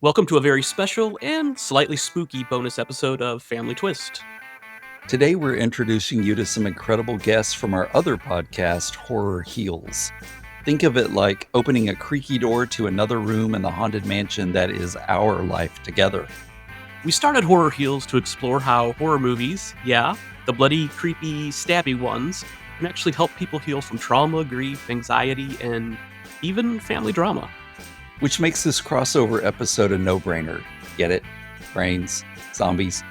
Welcome to a very special and slightly spooky bonus episode of Family Twist. Today, we're introducing you to some incredible guests from our other podcast, Horror Heals. Think of it like opening a creaky door to another room in the haunted mansion that is our life together. We started Horror Heals to explore how horror movies, the bloody, creepy, stabby ones, can actually help people heal from trauma, grief, anxiety, and even family drama. Which makes this crossover episode a no-brainer. Get it? Brains, zombies.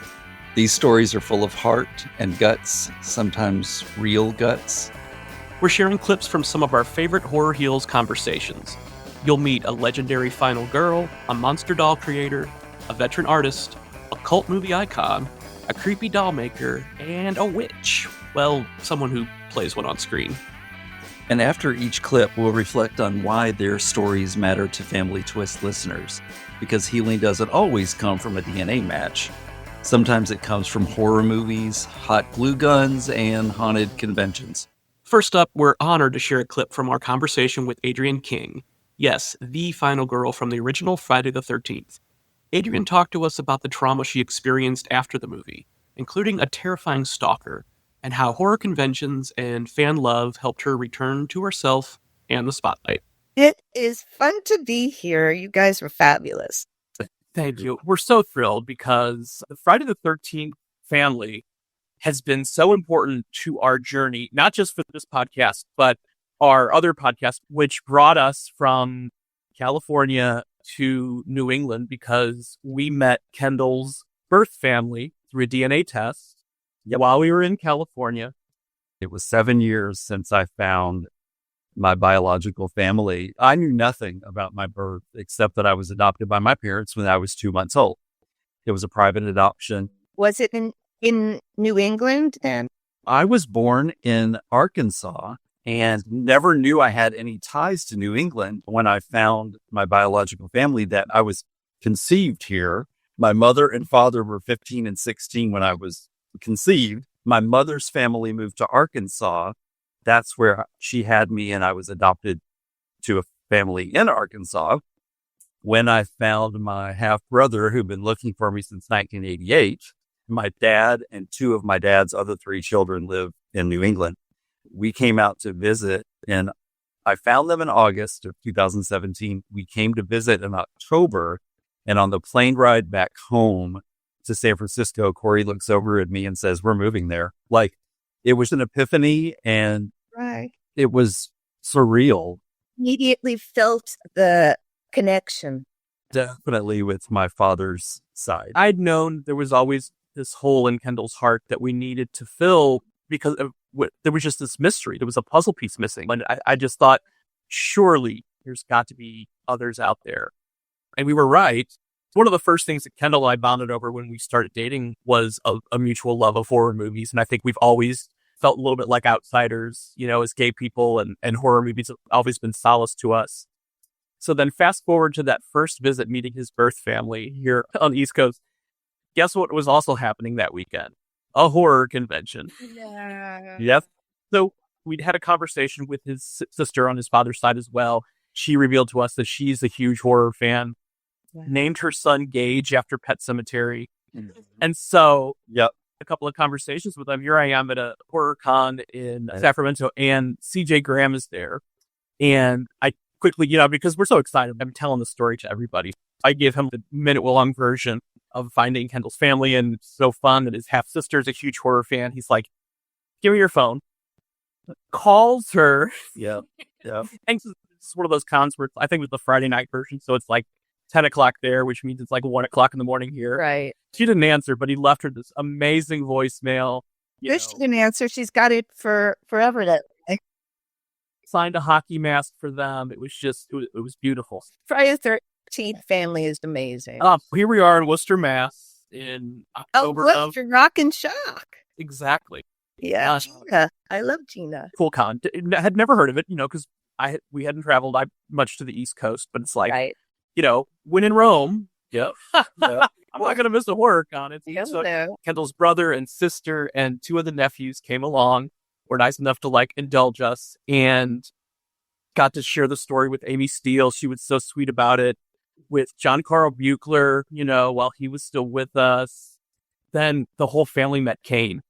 These stories are full of heart and guts, sometimes real guts. We're sharing clips from some of our favorite Horror Heals conversations. You'll meet a legendary final girl, a monster doll creator, a veteran artist, a cult movie icon, a creepy doll maker, and a witch. Well, someone who plays one on screen. And after each clip, we'll reflect on why their stories matter to Family Twist listeners. Because healing doesn't always come from a DNA match. Sometimes it comes from horror movies, hot glue guns, and haunted conventions. First up, we're honored to share a clip from our conversation with Adrienne King. Yes, the final girl from the original Friday the 13th. Adrienne talked to us about the trauma she experienced after the movie, including a terrifying stalker, and how horror conventions and fan love helped her return to herself and the spotlight. It is fun to be here. You guys were fabulous. Thank you. We're so thrilled because the Friday the 13th family has been so important to our journey, not just for this podcast, but our other podcast, which brought us from California to New England because we met Kendall's birth family through a DNA test while we were in California. It was 7 years since I found my biological family. I knew nothing about my birth except that I was adopted by my parents when I was 2 months old. It was a private adoption. Was it in New England then? I was born in Arkansas and never knew I had any ties to New England when I found my biological family, that I was conceived here. My mother and father were 15 and 16 when I was conceived. My mother's family moved to Arkansas. That's where she had me, and I was adopted to a family in Arkansas. When I found my half brother, who'd been looking for me since 1988, my dad and two of my dad's other three children live in New England. We came out to visit, and I found them in August of 2017. We came to visit in October, and on the plane ride back home to San Francisco, Corey looks over at me and says, "We're moving there." Like, it was an epiphany, and Right. it was surreal. Immediately felt the connection. Definitely with my father's side. I'd known there was always this hole in Kendall's heart that we needed to fill because there was just this mystery. There was a puzzle piece missing. And I just thought, surely there's got to be others out there. And we were right. One of the first things that Kendall and I bonded over when we started dating was a mutual love of horror movies. And I think we've always felt a little bit like outsiders, as gay people, and horror movies have always been solace to us. So then fast forward to that first visit, meeting his birth family here on the East Coast. Guess what was also happening that weekend? A horror convention. Yeah. Yep. So we'd had a conversation with his sister on his father's side as well. She revealed to us that she's a huge horror fan. Yeah. Named her son Gage after Pet Sematary. Mm-hmm. And so a couple of conversations with him. Here I am at a horror con in Sacramento, and CJ Graham is there. And I quickly, because we're so excited, I'm telling the story to everybody. I gave him the minute-long version of finding Kendall's family, and it's so fun that his half-sister is a huge horror fan. He's like, "Give me your phone." Calls her. Yeah. And it's one of those cons where I think it was the Friday night version, so it's like 10 o'clock there, which means it's like 1 o'clock in the morning here. Right. She didn't answer, but he left her this amazing voicemail. Good she didn't answer. She's got it for forever. Signed a hockey mask for them. It was just, it was beautiful. Friday the 13th family is amazing. Here we are in Worcester, Mass. In October of Rock and Shock. Exactly. Yeah. Gina. I love Gina. Cool con. I had never heard of it, because we hadn't traveled much to the East Coast, but it's like, right. When in Rome. Yep. I'm not going to miss a horror con. So Kendall's brother and sister and two of the nephews came along, were nice enough to indulge us, and got to share the story with Amy Steele. She was so sweet about it. with John Carl Buechler, while he was still with us. Then the whole family met Kane.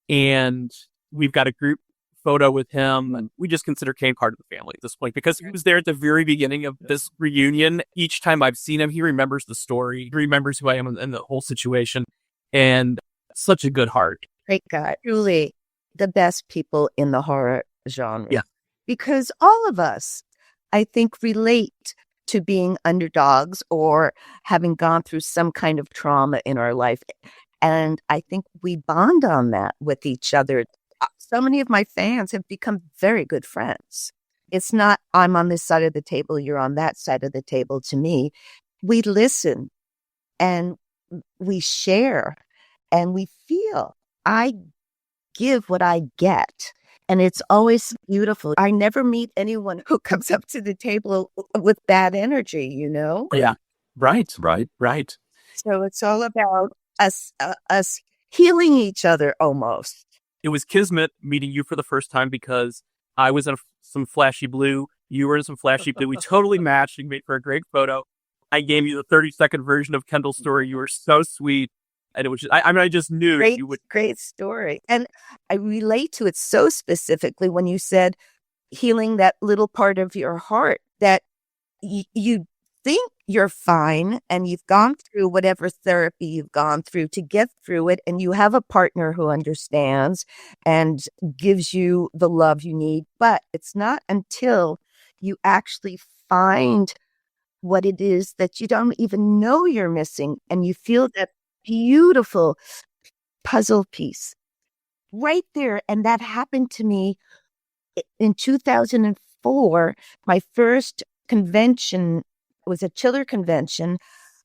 And we've got a group photo with him. And we just consider Kane part of the family at this point because he was there at the very beginning of this reunion. Each time I've seen him, he remembers the story. He remembers who I am and the whole situation. And such a good heart. Great guy. Truly the best people in the horror genre. Yeah. Because all of us, I think, relate to being underdogs or having gone through some kind of trauma in our life. And I think we bond on that with each other. So many of my fans have become very good friends. It's not, I'm on this side of the table, you're on that side of the table. To me, we listen and we share and we feel. I give what I get. And it's always beautiful. I never meet anyone who comes up to the table with bad energy, Yeah. Right. Right. So it's all about us healing each other almost. It was kismet meeting you for the first time because I was in some flashy blue. You were in some flashy blue. We totally matched and made for a great photo. I gave you the 30-second version of Kendall's story. You were so sweet. And it was just, I just knew you would. Great story. And I relate to it so specifically when you said healing that little part of your heart that you think you're fine and you've gone through whatever therapy you've gone through to get through it. And you have a partner who understands and gives you the love you need. But it's not until you actually find what it is that you don't even know you're missing and you feel that beautiful puzzle piece right there. And that happened to me in 2004. My first convention was a chiller convention.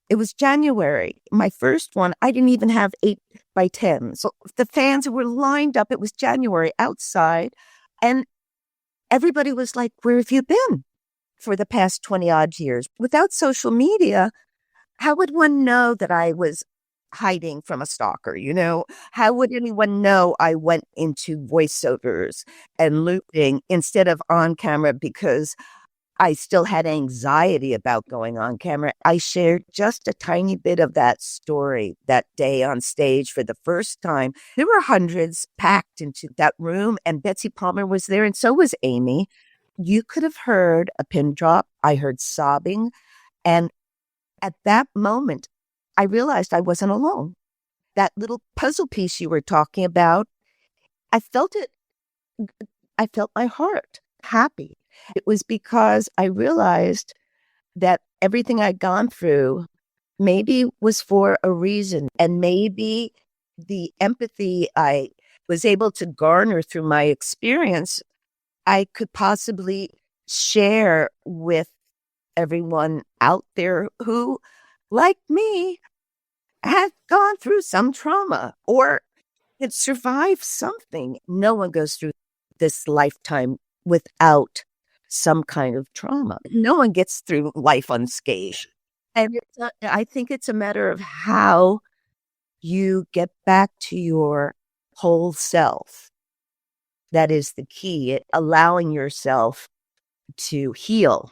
It was January. My first one, I didn't even have 8x10. So the fans were lined up. It was January outside. And everybody was like, where have you been for the past 20 odd years? Without social media, how would one know that I was hiding from a stalker? How would anyone know I went into voiceovers and looping instead of on camera because I still had anxiety about going on camera? I shared just a tiny bit of that story that day on stage for the first time. There were hundreds packed into that room, and Betsy Palmer was there, and so was Amy. You could have heard a pin drop. I heard sobbing. And at that moment, I realized I wasn't alone. That little puzzle piece you were talking about, I felt it. I felt my heart happy. It was because I realized that everything I'd gone through maybe was for a reason. And maybe the empathy I was able to garner through my experience, I could possibly share with everyone out there who, like me, had gone through some trauma or had survived something. No one goes through this lifetime without some kind of trauma. No one gets through life unscathed. And I think it's a matter of how you get back to your whole self. That is the key, allowing yourself to heal.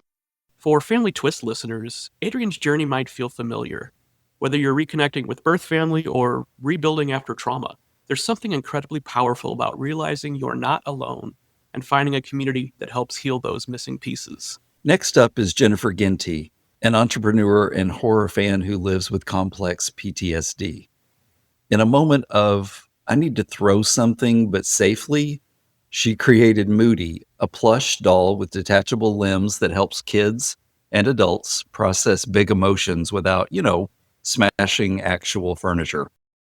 For Family Twist listeners, Adrian's journey might feel familiar. Whether you're reconnecting with birth family or rebuilding after trauma, there's something incredibly powerful about realizing you're not alone and finding a community that helps heal those missing pieces. Next up is Jennifer Ginty, an entrepreneur and horror fan who lives with complex PTSD. In a moment of, I need to throw something, but safely, she created Moody, a plush doll with detachable limbs that helps kids and adults process big emotions without, smashing actual furniture.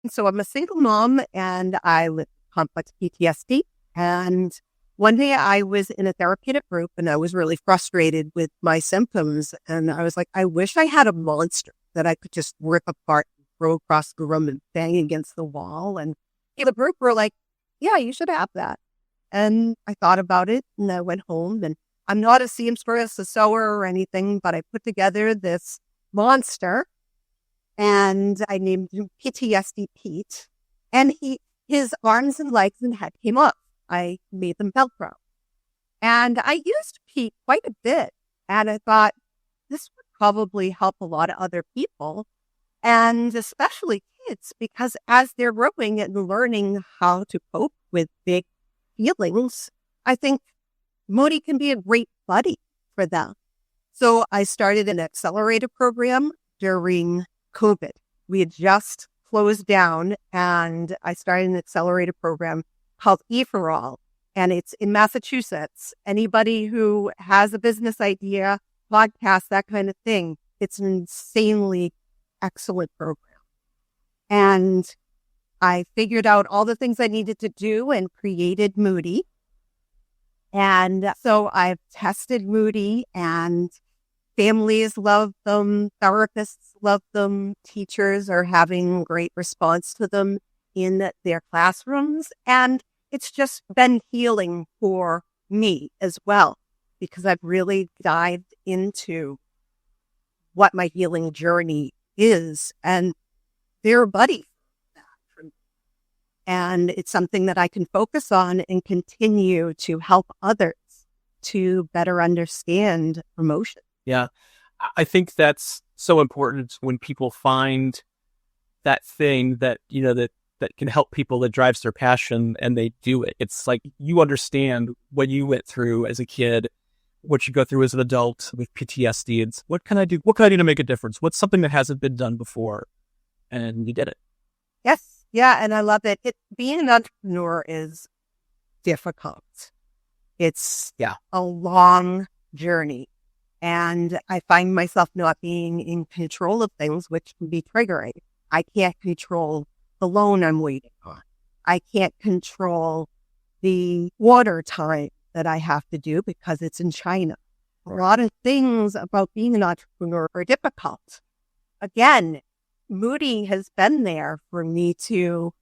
So I'm a single mom and I live with complex PTSD. And one day I was in a therapeutic group and I was really frustrated with my symptoms. And I was like, I wish I had a monster that I could just rip apart and throw across the room and bang against the wall. And the group were like, yeah, you should have that. And I thought about it and I went home, and I'm not a seamstress, a sewer or anything, but I put together this monster and I named him PTSD Pete. And his arms and legs and head came up. I made them Velcro. And I used Pete quite a bit. And I thought, this would probably help a lot of other people, and especially kids, because as they're growing and learning how to cope with big feelings, I think Moody can be a great buddy for them. So I started an accelerator program during COVID. We had just closed down, and I started an accelerator program called E4All, and it's in Massachusetts. Anybody who has a business idea, podcast, that kind of thing, it's an insanely excellent program. And I figured out all the things I needed to do and created Moody. And so I've tested Moody, and families love them, therapists love them, teachers are having great response to them in their classrooms. And it's just been healing for me as well, because I've really dived into what my healing journey is. And they're a buddy for me. And it's something that I can focus on and continue to help others to better understand emotion. Yeah. I think that's so important when people find that thing that, that can help people, that drives their passion, and they do it. It's like you understand what you went through as a kid, what you go through as an adult with PTSD. It's what can I do? What can I do to make a difference? What's something that hasn't been done before? And you did it. Yes. Yeah. And I love it. Being an entrepreneur is difficult. It's a long journey. And I find myself not being in control of things, which can be triggering. I can't control the loan I'm waiting on. I can't control the water time that I have to do because it's in China. A lot of things about being an entrepreneur are difficult. Again, Moody has been there for me to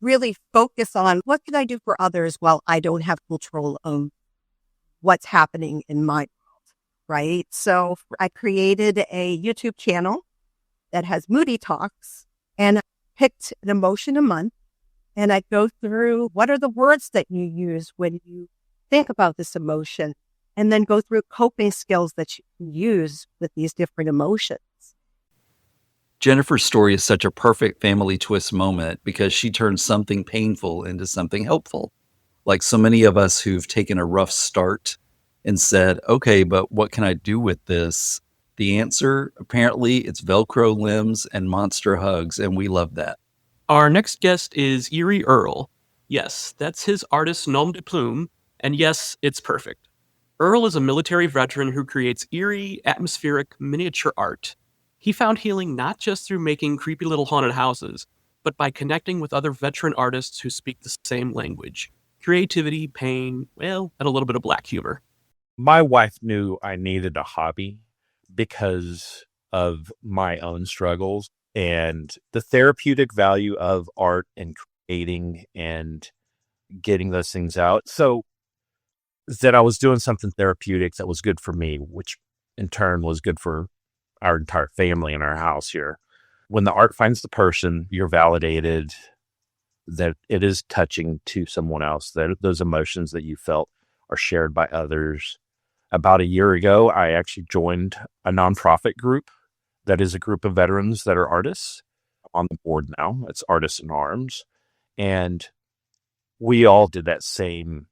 really focus on what can I do for others while I don't have control of what's happening in my world, right? So I created a YouTube channel that has Moody Talks, and I picked an emotion a month, and I go through what are the words that you use when you think about this emotion, and then go through coping skills that you can use with these different emotions. Jennifer's story is such a perfect family twist moment because she turns something painful into something helpful. Like so many of us who've taken a rough start and said, okay, but what can I do with this? The answer, apparently, it's Velcro limbs and monster hugs, and we love that. Our next guest is Eerie Earl. Yes, that's his artist nom de plume, and yes, it's perfect. Earl is a military veteran who creates eerie, atmospheric, miniature art. He found healing not just through making creepy little haunted houses, but by connecting with other veteran artists who speak the same language. Creativity, pain, well, and a little bit of black humor. My wife knew I needed a hobby because of my own struggles and the therapeutic value of art and creating and getting those things out. So that I was doing something therapeutic that was good for me, which in turn was good for our entire family in our house here. When the art finds the person, you're validated that it is touching to someone else, that those emotions that you felt are shared by others. About a year ago, I actually joined a nonprofit group that is a group of veterans that are artists. I'm on the board now. It's Artists in Arms. And we all did that same,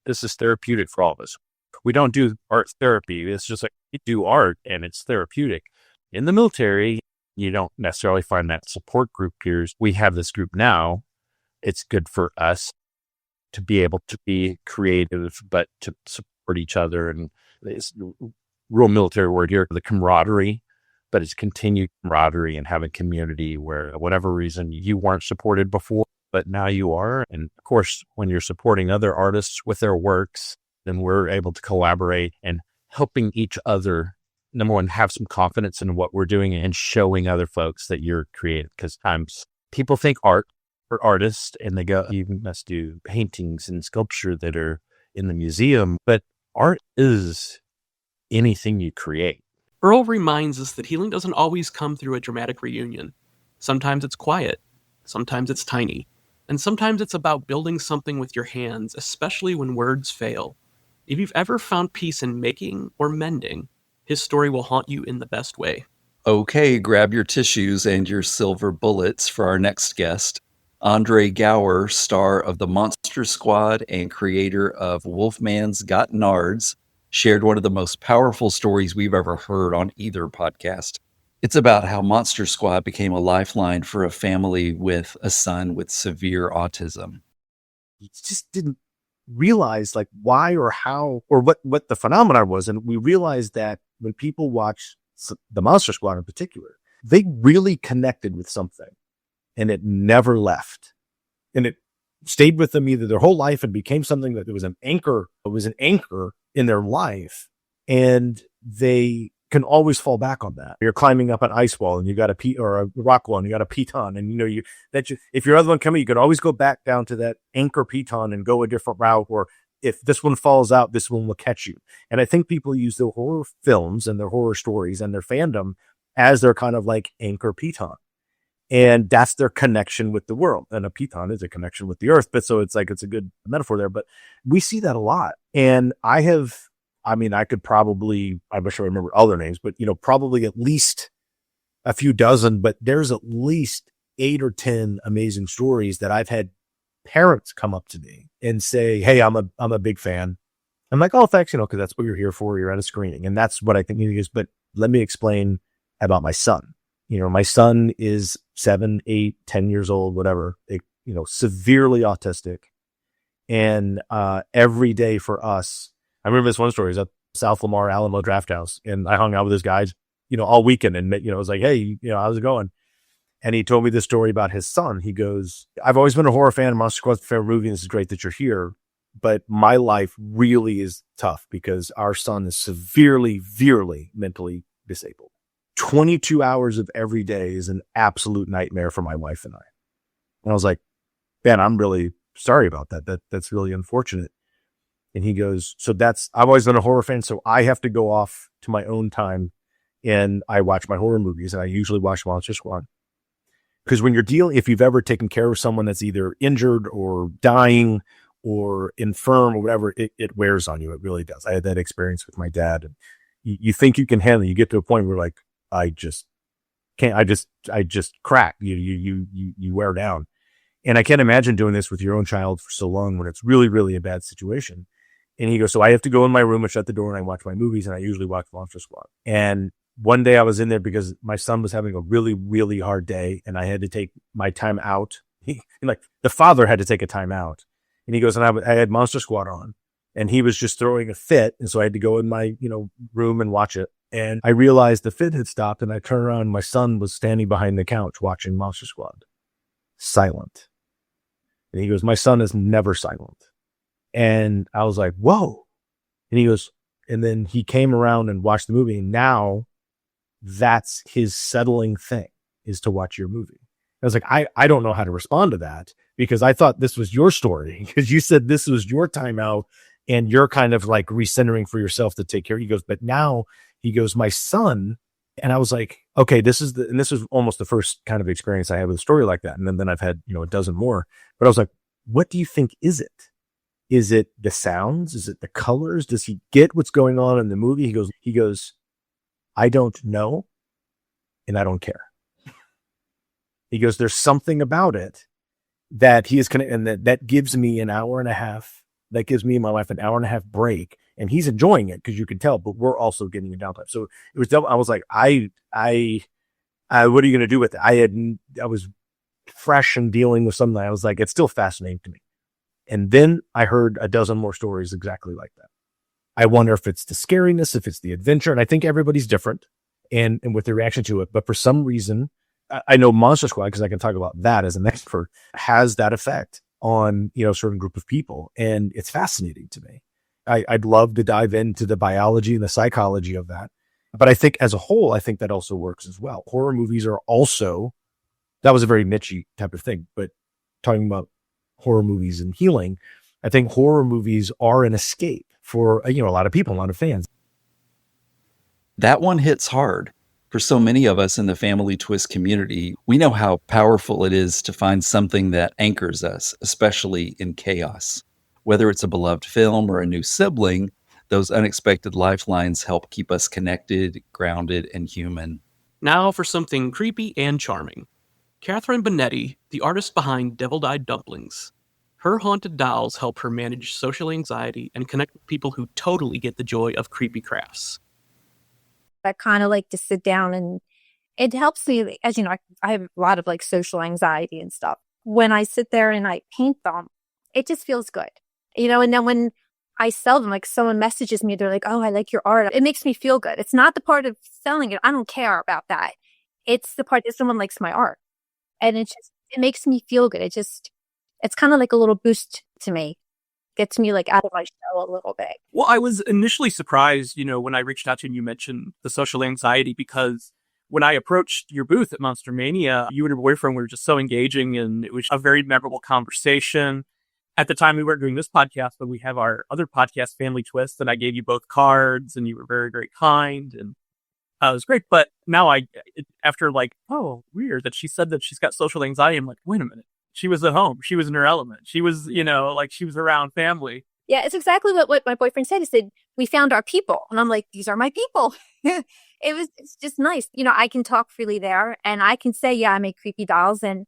this is therapeutic for all of us. We don't do art therapy. It's just like we do art and it's therapeutic. In the military, you don't necessarily find that support group peers. We have this group now. It's good for us to be able to be creative, but to support each other. And it's real military word here, the camaraderie, but it's continued camaraderie and having community where whatever reason you weren't supported before, but now you are. And of course, when you're supporting other artists with their works, then we're able to collaborate and helping each other, number one, have some confidence in what we're doing and showing other folks that you're creative. Because times people think art for artists and they go, you must do paintings and sculpture that are in the museum. But art is anything you create. Earl reminds us that healing doesn't always come through a dramatic reunion. Sometimes it's quiet, sometimes it's tiny, and sometimes it's about building something with your hands, especially when words fail. If you've ever found peace in making or mending, His story will haunt you in the best way. Okay, grab your tissues and your silver bullets for our next guest. Andre Gower, star of The Monster Squad and creator of Wolfman's Got Nards, shared one of the most powerful stories we've ever heard on either podcast. It's about how Monster Squad became a lifeline for a family with a son with severe autism. You just didn't realize like why or how or what the phenomenon was. And we realized that when people watch the Monster Squad in particular, they really connected with something and it never left. And it stayed with them either their whole life and became something that was an anchor. It was an anchor in their life. And they can always fall back on that. You're climbing up an ice wall and you got or a rock wall and you got a piton, and if your other one coming, you could always go back down to that anchor piton and go a different route. Or if this one falls out, this one will catch you. And I think people use their horror films and their horror stories and their fandom as their kind of like anchor piton. And that's their connection with the world. And a piton is a connection with the earth. But so it's a good metaphor there, but we see that a lot. And I could probably, I wish I remember other names, but probably at least a few dozen, but there's at least 8 or 10 amazing stories that I've had parents come up to me and say, "Hey, I'm a big fan." I'm like, "Oh, thanks, cause that's what you're here for. You're at a screening." And that's what I think it is. But let me explain about my son. My son is 7, 8, 10 years old, whatever, severely autistic. And, every day for us, I remember this one story is at South Lamar Alamo Draft House, and I hung out with this guy, all weekend, and I was like, "Hey, how's it going?" And he told me this story about his son. He goes, "I've always been a horror fan. Monster Squad's a favorite movie, and this is great that you're here. But my life really is tough because our son is severely mentally disabled. 22 hours of every day is an absolute nightmare for my wife and I." And I was like, "Man, I'm really sorry about that. That's really unfortunate." And he goes, I've always been a horror fan, so I have to go off to my own time and I watch my horror movies, and I usually watch Monster Squad. Because when if you've ever taken care of someone that's either injured or dying or infirm or whatever, it wears on you. It really does. I had that experience with my dad, and you think you can handle it. You get to a point where like, I just can't, I just crack. You wear down. And I can't imagine doing this with your own child for so long when it's really, really a bad situation. And he goes, "So I have to go in my room and shut the door and I watch my movies, and I usually watch Monster Squad." And one day I was in there because my son was having a really, really hard day and I had to take my time out. The father had to take a time out. And he goes, and I had Monster Squad on, and he was just throwing a fit. And so I had to go in my, room and watch it. And I realized the fit had stopped, and I turned around and my son was standing behind the couch watching Monster Squad. Silent. And he goes, "My son is never silent." And I was like, "Whoa." And he goes, and then he came around and watched the movie. And now that's his settling thing, is to watch your movie. I was like, I don't know how to respond to that, because I thought this was your story, because you said this was your time out and you're kind of like recentering for yourself to take care. He goes, but now he goes, "My son." And I was like, okay, this is almost the first kind of experience I had with a story like that. And then I've had, a dozen more, but I was like, what do you think is it? Is it the sounds? Is it the colors? Does he get what's going on in the movie? He goes, "I don't know. And I don't care." He goes, "There's something about it that he is connected, and that gives me an hour and a half. That gives me and my wife an hour and a half break." And he's enjoying it, because you can tell, but we're also getting a downtime. So it was, I was like, what are you going to do with it? I was fresh and dealing with something. I was like, it's still fascinating to me. And then I heard a dozen more stories exactly like that. I wonder if it's the scariness, if it's the adventure. And I think everybody's different and with their reaction to it. But for some reason, I know Monster Squad, because I can talk about that as an expert, has that effect on, a certain group of people. And it's fascinating to me. I'd love to dive into the biology and the psychology of that. But I think as a whole, I think that also works as well. Horror movies are also, that was a very niche type of thing, but talking about horror movies and healing, I think horror movies are an escape for, a lot of people, a lot of fans. That one hits hard. For so many of us in the Family Twist community, we know how powerful it is to find something that anchors us, especially in chaos. Whether it's a beloved film or a new sibling, Those unexpected lifelines help keep us connected, grounded, and human. Now for something creepy and charming. Catherine Bonetti, the artist behind Devil Dyed Dumplings. Her haunted dolls help her manage social anxiety and connect with people who totally get the joy of creepy crafts. I kind of like to sit down, and it helps me, as you know, I have a lot of like social anxiety and stuff. When I sit there and I paint them, it just feels good, and then when I sell them, like someone messages me, they're like, "Oh, I like your art." It makes me feel good. It's not the part of selling it. I don't care about that. It's the part that someone likes my art. And it makes me feel good. It's kind of like a little boost to me. Gets me like out of my shell a little bit. Well, I was initially surprised, when I reached out to you and you mentioned the social anxiety, because when I approached your booth at Monster Mania, you and your boyfriend were just so engaging, and it was a very memorable conversation. At the time, we weren't doing this podcast, but we have our other podcast, Family Twist, and I gave you both cards, and you were very, very kind, and it was great. But now after like, oh, weird that she said that she's got social anxiety, I'm like, wait a minute. She was at home. She was in her element. She was, like she was around family. Yeah, it's exactly what my boyfriend said. He said, we found our people. And I'm like, these are my people. It's just nice. I can talk freely there, and I can say, yeah, I make creepy dolls. And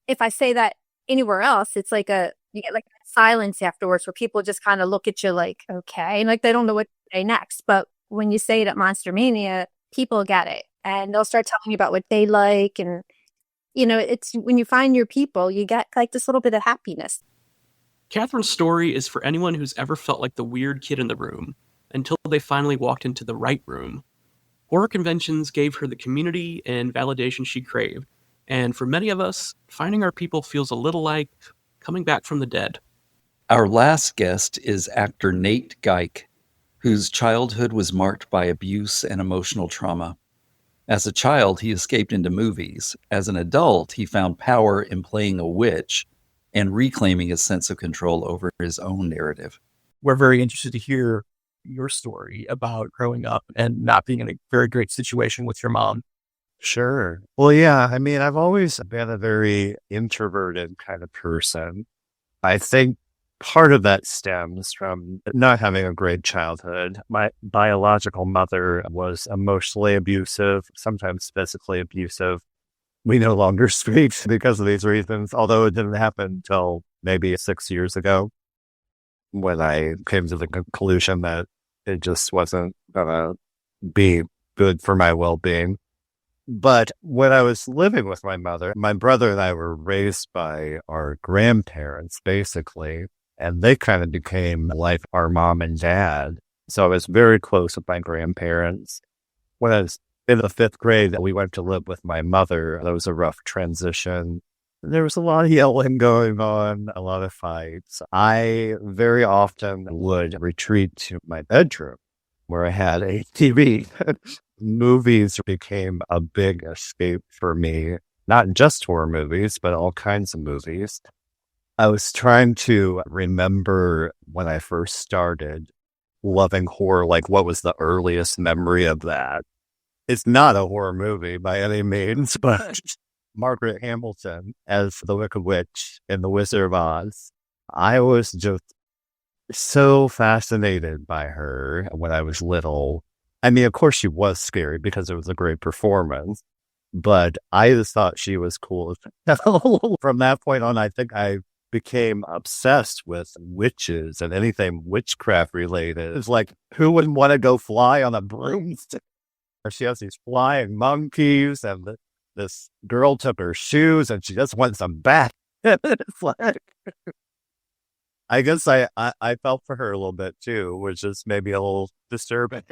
if I say that anywhere else, it's like you get like silence afterwards where people just kind of look at you like, okay. And like, they don't know what to say next. But when you say it at Monster Mania, people get it, and they'll start telling you about what they like. And, it's when you find your people, you get like this little bit of happiness. Catherine's story is for anyone who's ever felt like the weird kid in the room until they finally walked into the right room. Horror conventions gave her the community and validation she craved. And for many of us, finding our people feels a little like coming back from the dead. Our last guest is actor Nate Geik, whose childhood was marked by abuse and emotional trauma. As a child, he escaped into movies. As an adult, he found power in playing a witch and reclaiming his sense of control over his own narrative. We're very interested to hear your story about growing up and not being in a very great situation with your mom. Sure. Well, yeah. I mean, I've always been a very introverted kind of person. I think part of that stems from not having a great childhood. My biological mother was emotionally abusive, sometimes physically abusive. We no longer speak because of these reasons, although it didn't happen until maybe 6 years ago when I came to the conclusion that it just wasn't going to be good for my well-being. But when I was living with my mother, my brother and I were raised by our grandparents, basically, and they kind of became like our mom and dad. So I was very close with my grandparents. When I was in the 5th grade, we went to live with my mother. That was a rough transition. There was a lot of yelling going on, a lot of fights. I very often would retreat to my bedroom where I had a TV. Movies became a big escape for me, not just horror movies, but all kinds of movies. I was trying to remember when I first started loving horror, like what was the earliest memory of that? It's not a horror movie by any means, but Margaret Hamilton as the Wicked Witch in The Wizard of Oz. I was just so fascinated by her when I was little. I mean, of course she was scary because it was a great performance, but I just thought she was cool. From that point on, I think I became obsessed with witches and anything witchcraft related. It's like, who wouldn't want to go fly on a broomstick? She has these flying monkeys, and this girl took her shoes and she just wants them back. It's like, I guess I felt for her a little bit too, which is maybe a little disturbing.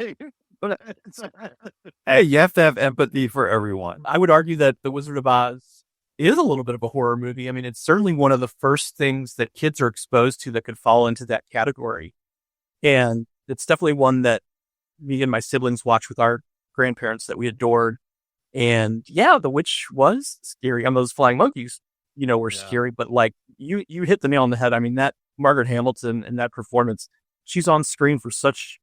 Hey, you have to have empathy for everyone. I would argue that The Wizard of Oz is a little bit of a horror movie. I mean, it's certainly one of the first things that kids are exposed to that could fall into that category. And it's definitely one that me and my siblings watched with our grandparents that we adored. And yeah, the witch was scary. I mean, those flying monkeys, were scary, but like you hit the nail on the head. I mean, that Margaret Hamilton and that performance, she's on screen for such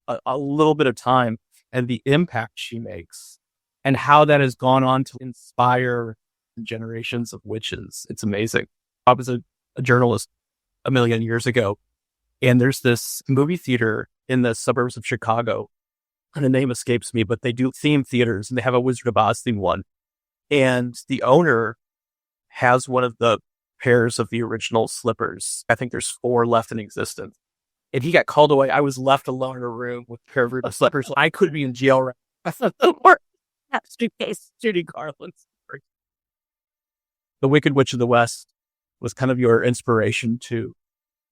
a little bit of time, and the impact she makes and how that has gone on to inspire generations of witches. It's amazing. I was a journalist a million years ago, and there's this movie theater in the suburbs of Chicago. And the name escapes me, but they do themed theaters, and they have a Wizard of Oz themed one. And the owner has one of the pairs of the original slippers. I think there's 4 left in existence. And he got called away. I was left alone in a room with a pair of slippers. I could be in jail right now. Or suitcase Judy Garland's. The Wicked Witch of the West was kind of your inspiration to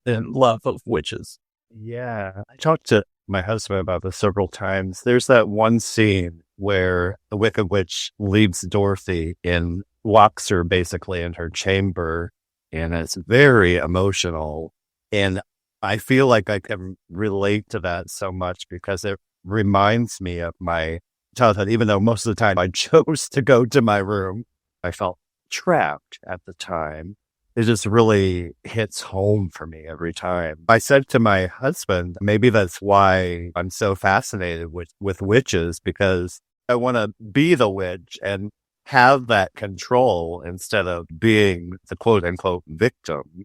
and love of witches. Yeah. I talked to my husband about this several times. There's that one scene where the Wicked Witch leaves Dorothy and locks her basically in her chamber, and it's very emotional. And I feel like I can relate to that so much because it reminds me of my childhood, even though most of the time I chose to go to my room. I felt trapped at the time. It just really hits home for me every time. I said to my husband, maybe that's why I'm so fascinated with witches, because I want to be the witch and have that control instead of being the quote unquote victim,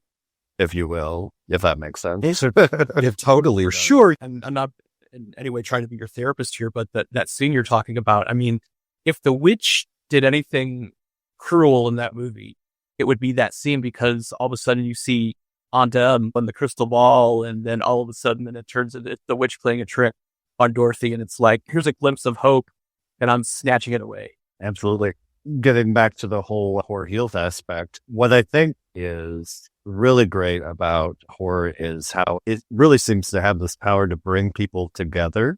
if you will, if that makes sense. If totally For sure. And I'm not in any way trying to be your therapist here, but that scene you're talking about, I mean, if the witch did anything cruel in that movie, it would be that scene, because all of a sudden you see on the crystal ball, and then all of a sudden then it turns into the witch playing a trick on Dorothy, and it's like, here's a glimpse of hope, and I'm snatching it away. Absolutely. Getting back to the whole horror heals aspect, what I think is really great about horror is how it really seems to have this power to bring people together.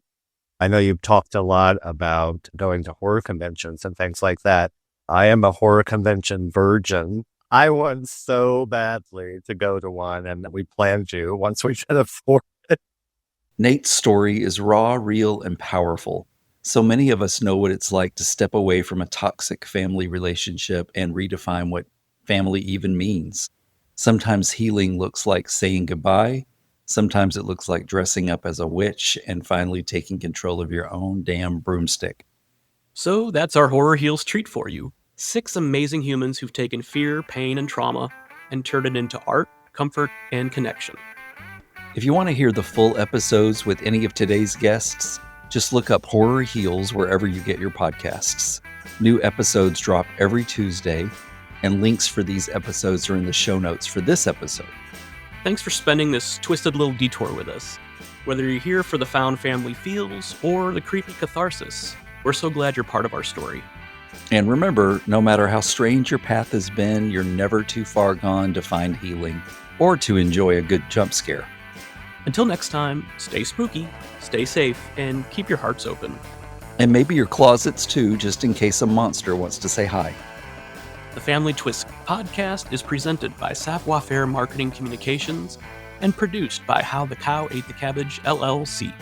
I know you've talked a lot about going to horror conventions and things like that. I am a horror convention virgin. I want so badly to go to one, and we plan to once we can afford it. Nate's story is raw, real, and powerful. So many of us know what it's like to step away from a toxic family relationship and redefine what family even means. Sometimes healing looks like saying goodbye. Sometimes it looks like dressing up as a witch and finally taking control of your own damn broomstick. So that's our Horror Heals treat for you. 6 amazing humans who've taken fear, pain, and trauma and turned it into art, comfort, and connection. If you want to hear the full episodes with any of today's guests, just look up Horror Heals wherever you get your podcasts. New episodes drop every Tuesday, and links for these episodes are in the show notes for this episode. Thanks for spending this twisted little detour with us. Whether you're here for the found family feels or the creepy catharsis, we're so glad you're part of our story. And remember, no matter how strange your path has been, you're never too far gone to find healing or to enjoy a good jump scare. Until next time, stay spooky, stay safe, and keep your hearts open. And maybe your closets too, just in case a monster wants to say hi. The Family Twist podcast is presented by Savoir Faire Marketing Communications and produced by How the Cow Ate the Cabbage, LLC.